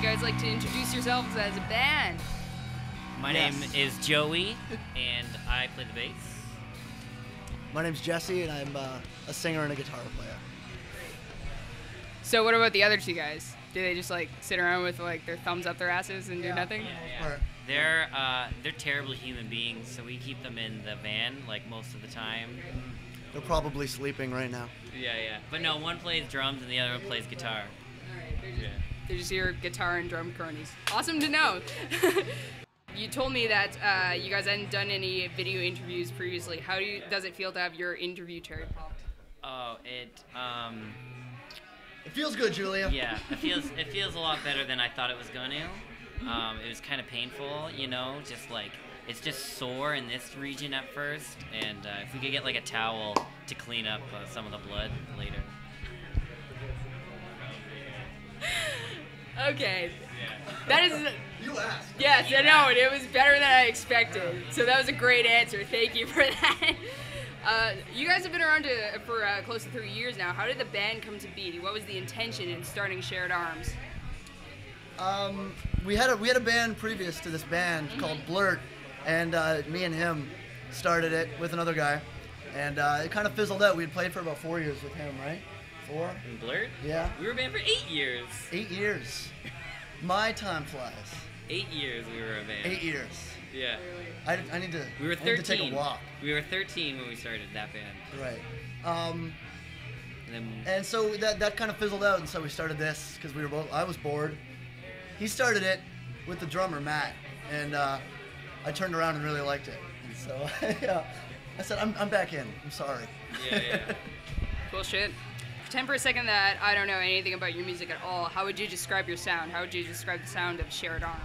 guys like to introduce yourselves as a band? My name is Joey, and I play the bass. My name's Jesse, and I'm a singer and a guitar player. So what about the other two guys? Do they just like sit around with like their thumbs up their asses and do nothing? Yeah. They're terrible human beings, so we keep them in the van like most of the time. They're probably sleeping right now. Yeah. But no, one plays drums and the other one plays guitar. Alright, they're just your guitar and drum cronies. Awesome to know. You told me that you guys hadn't done any video interviews previously. How does it feel to have your interview cherry popped? Oh, It feels good, Julia. yeah, it feels a lot better than I thought it was going to. It was kind of painful, you know, just like it's just sore in this region at first, and if we could get like a towel to clean up some of the blood later. Okay. That is. You asked. Yes, I know, and it was better than I expected. So that was a great answer. Thank you for that. You guys have been around for close to 3 years now. How did the band come to be? What was the intention in starting Shared Arms? We had a band previous to this band called Blurt, and me and him started it with another guy, and it kind of fizzled out. We had played for about 4 years with him, right? 4? In Blurt? Yeah. We were a band for 8 years. 8 years. My time flies. 8 years we were a band. 8 years. Yeah. I need to. We were 13. I need to take a walk. We were 13 when we started that band. Right. And And so that kind of fizzled out, and so we started this because we were both. I was bored. He started it with the drummer Matt, and I turned around and really liked it. And so I said, I'm back in. I'm sorry. Yeah. Cool shit. Pretend for a second that I don't know anything about your music at all. How would you describe your sound? How would you describe the sound of Shared Arms?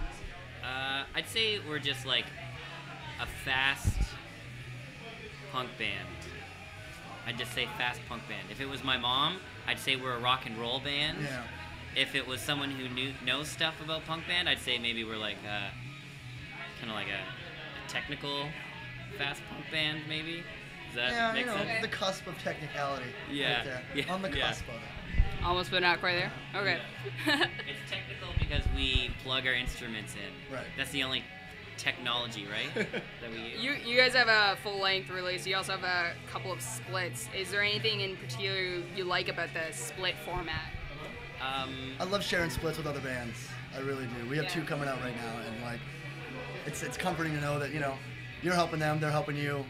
I'd say we're just like a fast punk band. I'd just say fast punk band. If it was my mom, I'd say we're a rock and roll band. Yeah. If it was someone who knows stuff about punk band, I'd say maybe we're like kind of like a technical fast punk band, maybe. Does that make sense? The cusp of technicality. Yeah. Right there. Yeah. On the Yeah. cusp of it. Almost, but not quite there. Okay. It's technical because we plug our instruments in. Right. That's the only technology, right? that we use. You guys have a full-length release. You also have a couple of splits. Is there anything in particular you like about the split format? I love sharing splits with other bands. I really do. We have 2 coming out right now, and like, it's comforting to know that you're helping them, they're helping you,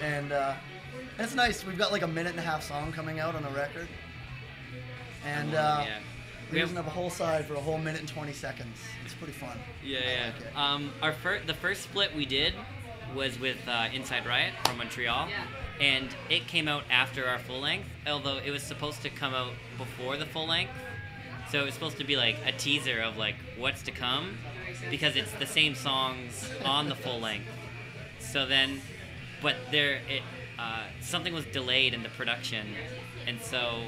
and it's nice. We've got like a 1.5-minute song coming out on the record, and we have a whole side for a whole 1 minute and 20 seconds. It's pretty fun. Yeah. I like it. The first split we did was with Inside Riot from Montreal, and it came out after our full length. Although it was supposed to come out before the full length, so it was supposed to be like a teaser of like what's to come, because it's the same songs on the full length. So then, but something was delayed in the production, and so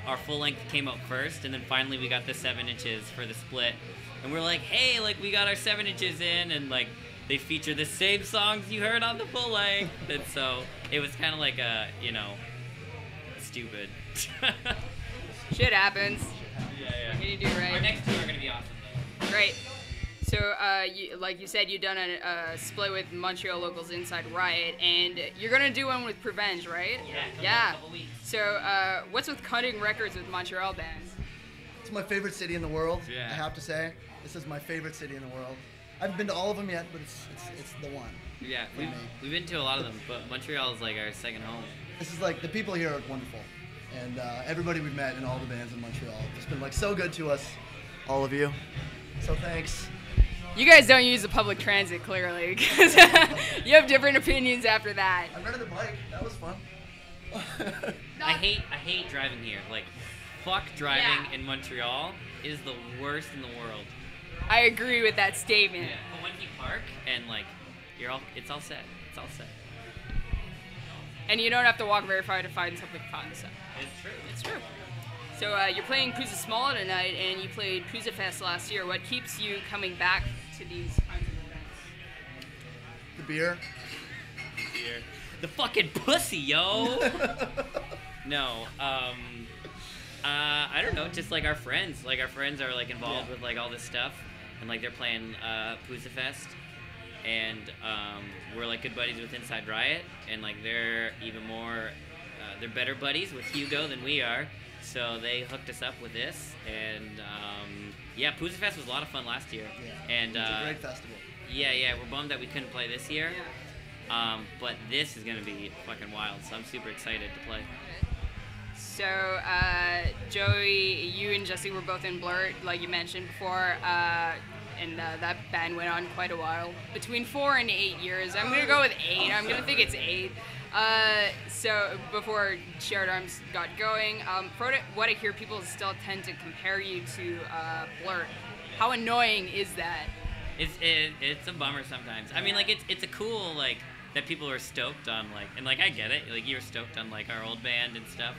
our full length came out first, and then finally we got the 7 inches for the split, and we're like, hey, like we got our 7 inches in, and like they feature the same songs you heard on the full length, and so it was kind of like stupid. Shit happens. Yeah. What can you do, right? Our next 2 are gonna be awesome though. Great. So, like you said, you've done a split with Montreal locals Inside Riot, and you're gonna do one with Prevenge, right? Yeah. In a couple weeks. So, what's with cutting records with Montreal bands? It's my favorite city in the world. Yeah. I have to say, this is my favorite city in the world. I haven't been to all of them yet, but it's the one. Yeah, for me. we've been to a lot of them, but Montreal is like our second home. This is like, the people here are wonderful, and everybody we've met in all the bands in Montreal have just been like so good to us, all of you. So thanks. You guys don't use the public transit, clearly, because you have different opinions after that. I rented a bike. That was fun. I hate driving here. Like, fuck driving in Montreal is the worst in the world. I agree with that statement. Yeah. But when you park and like, it's all set. It's all set. And you don't have to walk very far to find something fun. So. It's true. It's true. So you're playing Pooza Small tonight, and you played Pooza Fest last year. What keeps you coming back to these kinds of events? The beer. The fucking pussy, yo. No. I don't know, just like our friends. Like our friends are like involved with like all this stuff, and like they're playing Poozza Fest, and we're like good buddies with Inside Riot, and like they're even more, they're better buddies with Hugo than we are. So they hooked us up with this, and yeah, Poozza Fest was a lot of fun last year. Yeah, and it's a great festival. Yeah, we're bummed that we couldn't play this year. But this is gonna be fucking wild, so I'm super excited to play. So, Joey, you and Jesse were both in Blurt, like you mentioned before, and that band went on quite a while, between 4 and 8 years. I'm gonna go with 8. I'm gonna think it's 8. So before Shared Arms got going, for what I hear, people still tend to compare you to Blurt. How annoying is that? It's a bummer sometimes. I mean, like it's a cool like that people are stoked on like, and like I get it. Like you were stoked on like our old band and stuff.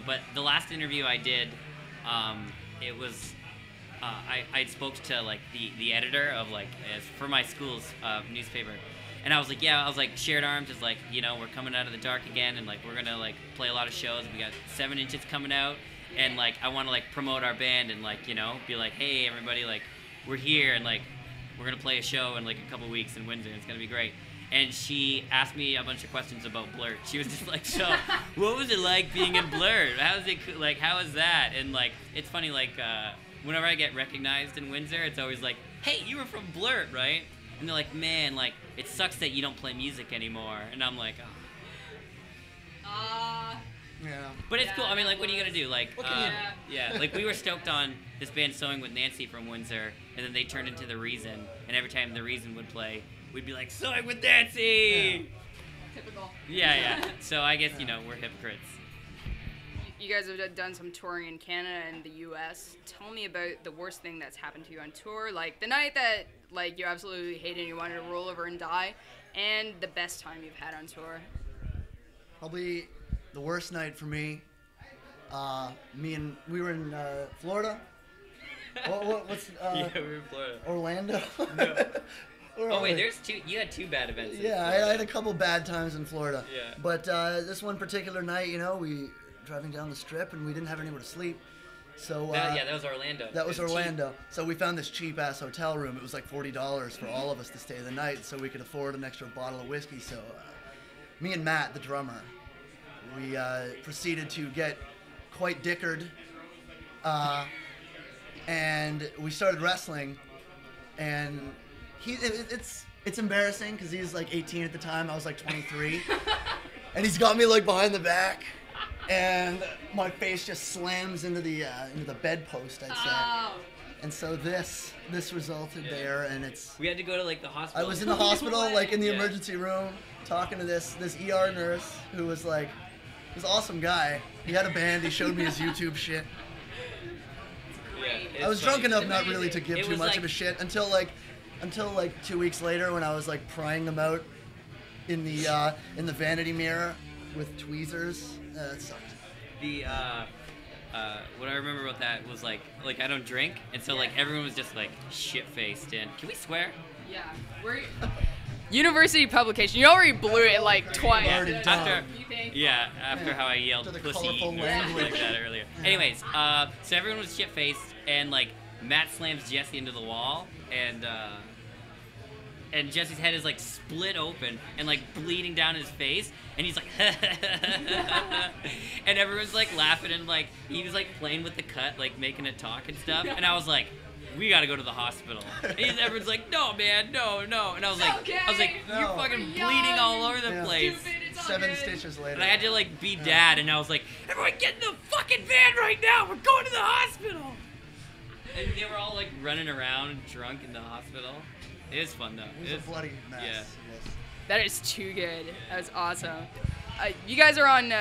But the last interview I did, it was I spoke to like the editor of like for my school's newspaper, and I was like, yeah, I was like, Shared Arms is like, you know, we're coming out of the dark again, and like we're gonna like play a lot of shows. We got 7 Inches coming out, and like I want to like promote our band and like, you know, be like, hey everybody, like we're here, and like we're gonna play a show in like a couple weeks in Windsor. It's gonna be great. And she asked me a bunch of questions about Blurt. She was just like, so, what was it like being in Blurt? How is that? And like, it's funny, like, whenever I get recognized in Windsor, it's always like, hey, you were from Blurt, right? And they're like, man, like, it sucks that you don't play music anymore. And I'm like, oh. Yeah. But it's cool. I mean, like, what are you gonna do? Like, yeah, like we were stoked on this band Sewing with Nancy from Windsor, and then they turned into The Reason, and every time The Reason would play, we'd be like, Sewing with Nancy! Yeah. Typical. Yeah. So I guess, you know, we're hypocrites. You guys have done some touring in Canada and the U.S. Tell me about the worst thing that's happened to you on tour, like the night that like you absolutely hated and you wanted to roll over and die, and the best time you've had on tour. Probably the worst night for me. We were in Florida. What's yeah, we were in Florida. Orlando. No. Oh wait, you had 2 bad events. Yeah, I had a couple bad times in Florida. Yeah. But this one particular night, you know, we driving down the strip and we didn't have anywhere to sleep. So that was Orlando. That was Orlando. Cheap. So we found this cheap ass hotel room. It was like $40 for all of us to stay the night, so we could afford an extra bottle of whiskey. So me and Matt, the drummer, we proceeded to get quite dickered, and we started wrestling, and it's embarrassing because he's like 18 at the time. I was like 23, and he's got me like behind the back, and my face just slams into the bedpost, I'd say. Oh. And so this resulted there, and we had to go to like the hospital. I was in the hospital, like in the emergency room, talking to this ER nurse who was like, he was an awesome guy. He had a band. He showed me his YouTube shit. Yeah, I was drunk enough not really to give too much of a shit until like 2 weeks later when I was like prying them out in the vanity mirror with tweezers. It sucked. What I remember about that was like I don't drink, and so like everyone was just like shit-faced. And can we swear? Yeah. University publication. You already blew it like twice. After how I yelled pussy or something like that earlier. Anyways, so everyone was shit-faced, and like Matt slams Jesse into the wall, and Jesse's head is like split open and like bleeding down his face, and he's like and everyone's like laughing, and like he was like playing with the cut, like making it talk and stuff, and I was like, we gotta go to the hospital. And everyone's like, no man, no. And I was like, you're fucking bleeding all over the place. 7 stitches later. And I had to like be dad, and I was like, everyone get in the fucking van right now, we're going to the hospital. And they were all like running around drunk in the hospital. It was fun though. It was a bloody mess. Yeah. Yes. That is too good. That was awesome. You guys are on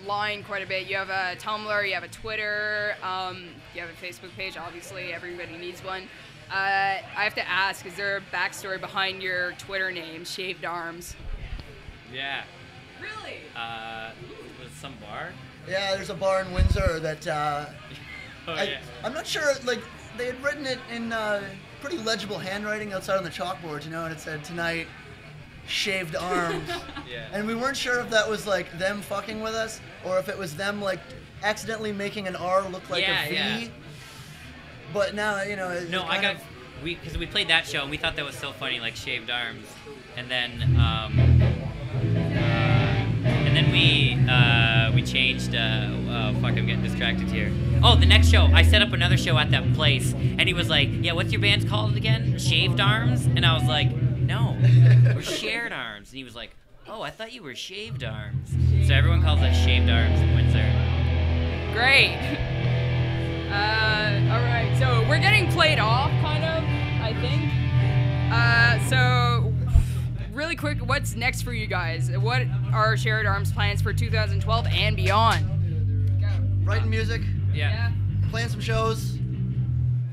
line quite a bit. You have a Tumblr, you have a Twitter, you have a Facebook page. Obviously, everybody needs one. I have to ask, is there a backstory behind your Twitter name, Shaved Arms? Yeah. Really? Was some bar? Yeah, there's a bar in Windsor that yeah. I'm not sure, like, they had written it in pretty legible handwriting outside on the chalkboard, you know, and it said, tonight, Shaved Arms. Yeah. And we weren't sure if that was, like, them fucking with us, or if it was them, like, accidentally making an R look like a V. Yeah. But now, you know. No, because we played that show and we thought that was so funny, like shaved arms, and then we changed. Fuck, I'm getting distracted here. Oh, the next show, I set up another show at that place, and he was like, "Yeah, what's your band's called again? Shaved Arms?" And I was like, "No, we're Shared Arms." And he was like, "Oh, I thought you were Shaved Arms." So everyone calls us Shaved Arms in Windsor. Great. All right, so we're getting played off, kind of, I think. So, really quick, what's next for you guys? What are Shared Arms plans for 2012 and beyond? Go. Writing music. Yeah. Playing some shows.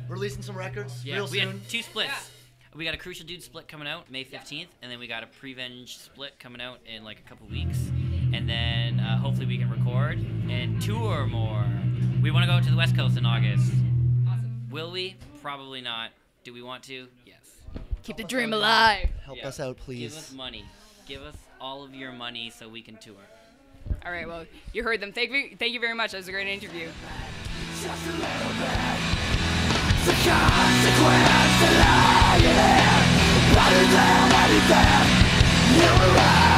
Releasing some records real we soon. had 2 splits. Yeah. We got a Crucial Dude split coming out May 15th, and then we got a Prevenge split coming out in like a couple weeks. And then hopefully we can record and tour more. We want to go to the West Coast in August. Awesome. Will we? Probably not. Do we want to? Yes. Keep the dream alive. Help us out, please. Give us money. Give us all of your money so we can tour. All right, well, you heard them. Thank you very much. That was a great interview. Just a little bit. The consequence to lying better than anything you were right.